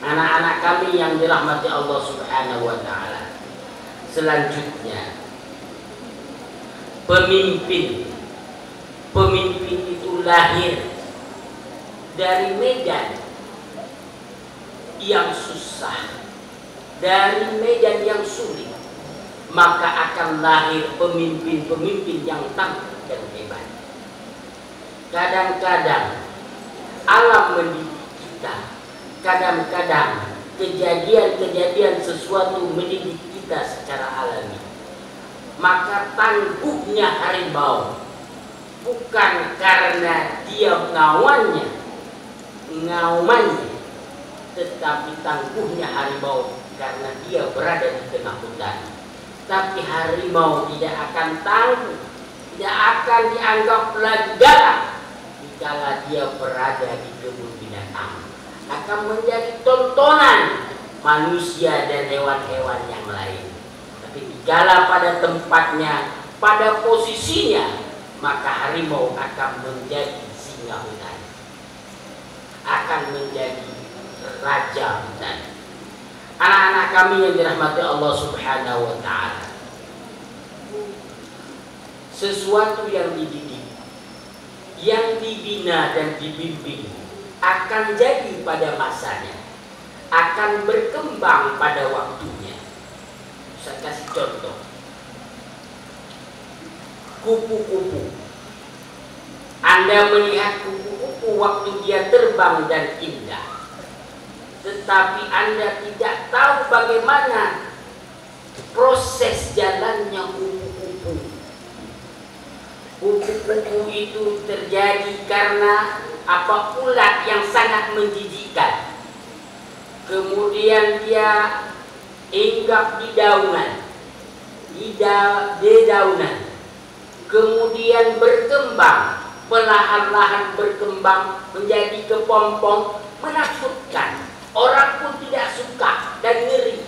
Anak-anak kami yang dirahmati Allah Subhanahu wa Ta'ala, selanjutnya pemimpin itu lahir dari medan yang susah, dari medan yang sulit, maka akan lahir pemimpin-pemimpin yang tangguh dan hebat. Kadang-kadang alam mendidik kita, kadang-kadang kejadian-kejadian sesuatu mendidik kita secara alami. Maka tangguhnya harimau bukan karena dia ngaumannya, tetapi tangguhnya harimau karena dia berada di tengah hutan. Tapi harimau tidak akan tangguh, tidak akan dianggap lagi galak jika dia berada di kebun binatang. Akan menjadi tontonan manusia dan hewan-hewan yang lain. Tapi dikala pada tempatnya, pada posisinya, maka harimau akan menjadi singa hutan, akan menjadi raja hutan. Anak-anak kami yang dirahmati Allah Subhanahu wa Ta'ala, sesuatu yang dididik, yang dibina dan dibimbing akan jadi pada masanya, akan berkembang pada waktunya. Saya kasih contoh, kupu-kupu. Anda melihat kupu-kupu waktu dia terbang dan indah, tetapi Anda tidak tahu bagaimana proses jalannya kupu-kupu. Kupu-kupu itu terjadi karena ulat yang sangat menjijikkan. Kemudian dia hinggap di daunan, di daunan. Kemudian berkembang, perlahan-lahan berkembang menjadi kepompong, menakutkan. Orang pun tidak suka dan ngeri,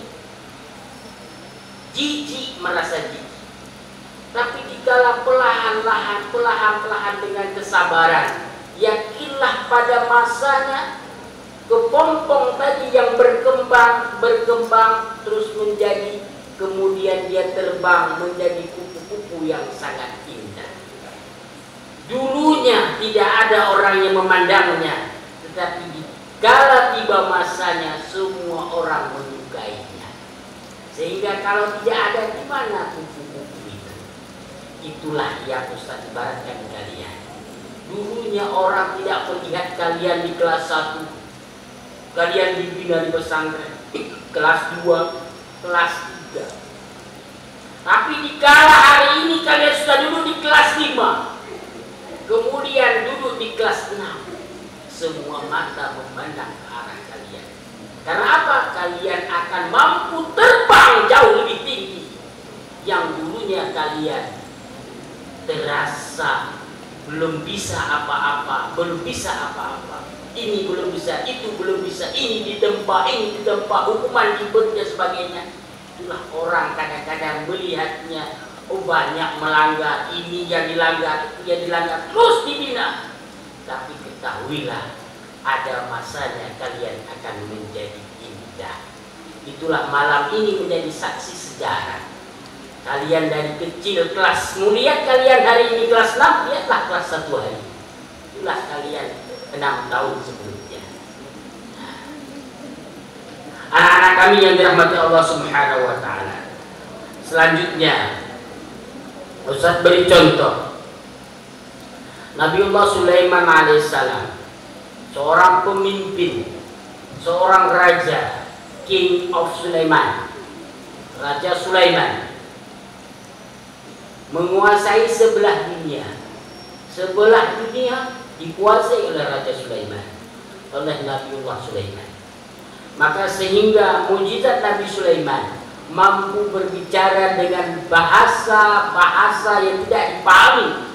jijik, merasa jijik. Tapi dikala perlahan-lahan dengan kesabaran, yakinlah pada masanya kepompong tadi yang berkembang terus menjadi, kemudian dia terbang menjadi kupu-kupu yang sangat indah. Dulunya tidak ada orang yang memandangnya, tetapi kala tiba masanya semua orang menyukainya. Sehingga kalau tidak ada, di mana kupu-kupu itu? Itulah yang Ustaz ibaratkan kalian. Dulunya orang tidak melihat kalian di kelas 1, kalian dibina di pesantren, kelas 2, kelas 3. Tapi dikala hari ini kalian sudah duduk di kelas 5, kemudian duduk di kelas 6, semua mata memandang ke arah kalian. Karena apa? Kalian akan mampu terbang jauh lebih tinggi. Yang dulunya kalian terasa belum bisa apa-apa, ini belum bisa, itu belum bisa, ini ditempa, hukuman diberi dan sebagainya. Itulah orang kadang-kadang melihatnya, banyak melanggar, ini yang dilanggar, itu yang dilanggar, terus dibina. Tapi ketahuilah, ada masanya kalian akan menjadi indah. Itulah malam ini menjadi saksi sejarah. Kalian dari kecil kelas, melihat kalian hari ini kelas 6, lihatlah kelas 1 hari. Itulah kalian 6 tahun sebelumnya. Anak-anak kami yang dirahmati Allah Subhanahu wa Ta'ala, selanjutnya Ustaz beri contoh Nabiullah Sulaiman alaihissalam, seorang pemimpin, seorang raja, King of Sulaiman, Raja Sulaiman, menguasai sebelah dunia. Sebelah dunia dikuasai oleh Raja Sulaiman, oleh Nabiullah Sulaiman. Maka sehingga mujizat Nabi Sulaiman mampu berbicara dengan bahasa yang tidak dipahami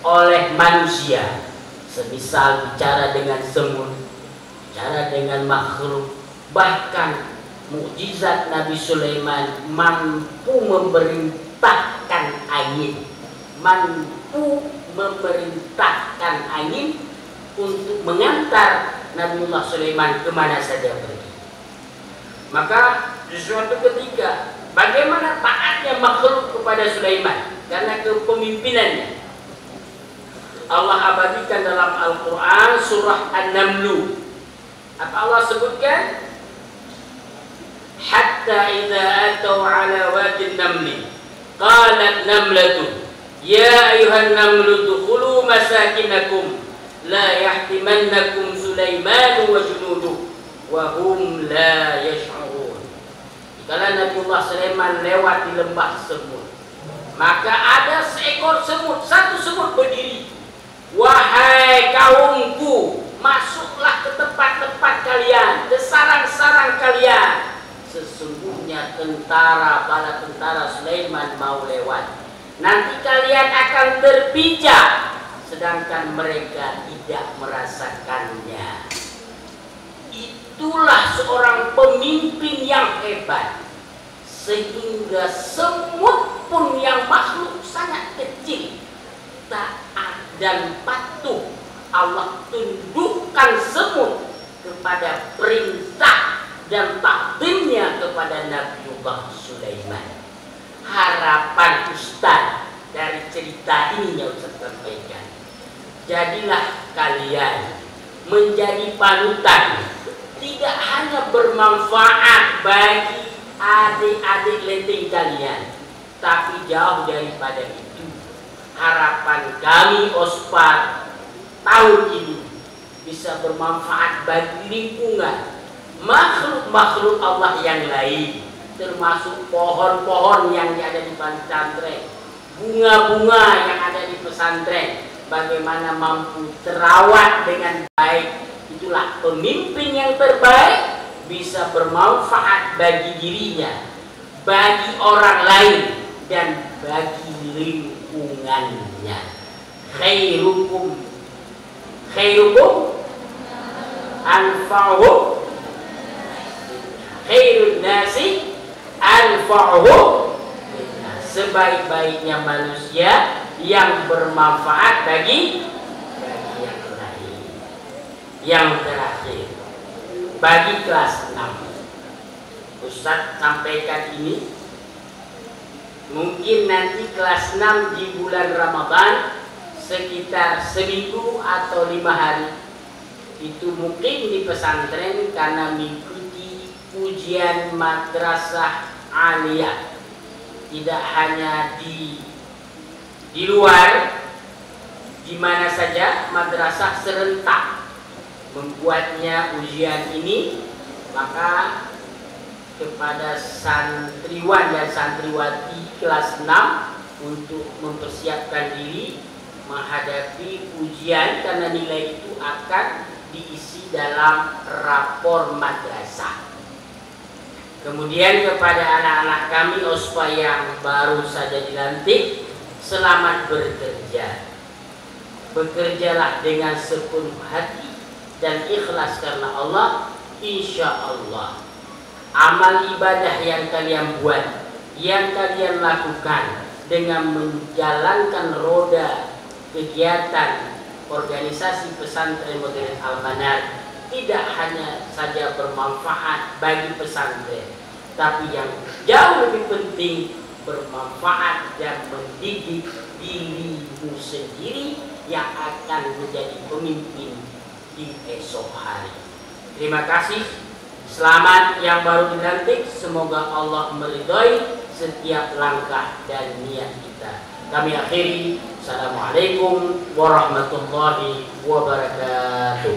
oleh manusia, semisal bicara dengan semut, bicara dengan makhluk. Bahkan mukjizat Nabi Sulaiman mampu memerintahkan angin untuk mengantar Nabiullah Sulaiman kemana saja pergi. Maka di suatu ketika bagaimana taatnya makhluk kepada Sulaiman karena kepemimpinannya. Allah abadikan dalam Al-Quran surah An-Naml. Apa Allah sebutkan? Hatta idza atau ala wadi an-namli qalat namlatun ya ayuhan namlu dukhulu masakinakum la yahtimannakum Sulaiman wa junuduh wa hum la yash'urun. Kala Nabiullah Sulaiman lewat di lembah semut, maka ada seekor semut, satu semut berdiri. Wahai kaumku, masuklah ke tempat-tempat kalian, ke sarang-sarang kalian. Sesungguhnya bala tentara Sulaiman mau lewat. Nanti kalian akan terpijak, sedangkan mereka tidak merasakannya. Itulah seorang pemimpin yang hebat, sehingga semut pun yang makhluk sangat kecil, taat dan patuh. Allah tundukkan semut kepada perintah dan takdirnya kepada Nabiullah Sulaiman. Harapan Ustaz dari cerita ini yang Ustaz sampaikan, jadilah kalian menjadi panutan, tidak hanya bermanfaat bagi adik-adik leteng kalian, tapi jauh daripada itu. Harapan kami OSPAD tahun ini bisa bermanfaat bagi lingkungan, makhluk-makhluk Allah yang lain, termasuk pohon-pohon yang ada di pesantren, bunga-bunga yang ada di pesantren, bagaimana mampu terawat dengan baik. Itulah pemimpin yang terbaik, bisa bermanfaat bagi dirinya, bagi orang lain, dan bagi lingkungannya. Khairukum anfa'uhum, khairun nasi anfa'uhum. Sebaik-baiknya manusia yang bermanfaat bagi yang lain. Yang terakhir, bagi kelas 6, Ustaz sampaikan ini. Mungkin nanti kelas 6 di bulan Ramadan sekitar seminggu atau 5 hari itu mungkin di pesantren karena mengikuti ujian madrasah aliyah, tidak hanya di luar, di mana saja madrasah serentak membuatnya ujian ini. Maka kepada santriwan dan santriwati kelas 6 untuk mempersiapkan diri menghadapi ujian, karena nilai itu akan diisi dalam rapor madrasah. Kemudian kepada anak-anak kami OSPA yang baru saja dilantik, selamat bekerja. Bekerjalah dengan sepenuh hati dan ikhlas karena Allah. Insya Allah amal ibadah yang kalian buat, yang kalian lakukan dengan menjalankan roda kegiatan organisasi pesantren modern Al-Manar, tidak hanya saja bermanfaat bagi pesantren, tapi yang jauh lebih penting bermanfaat dan mendidik dirimu sendiri yang akan menjadi pemimpin di esok hari. Terima kasih. Selamat yang baru dilantik. Semoga Allah meridhai setiap langkah dan niat kita. Kami akhiri. Assalamualaikum warahmatullahi wabarakatuh.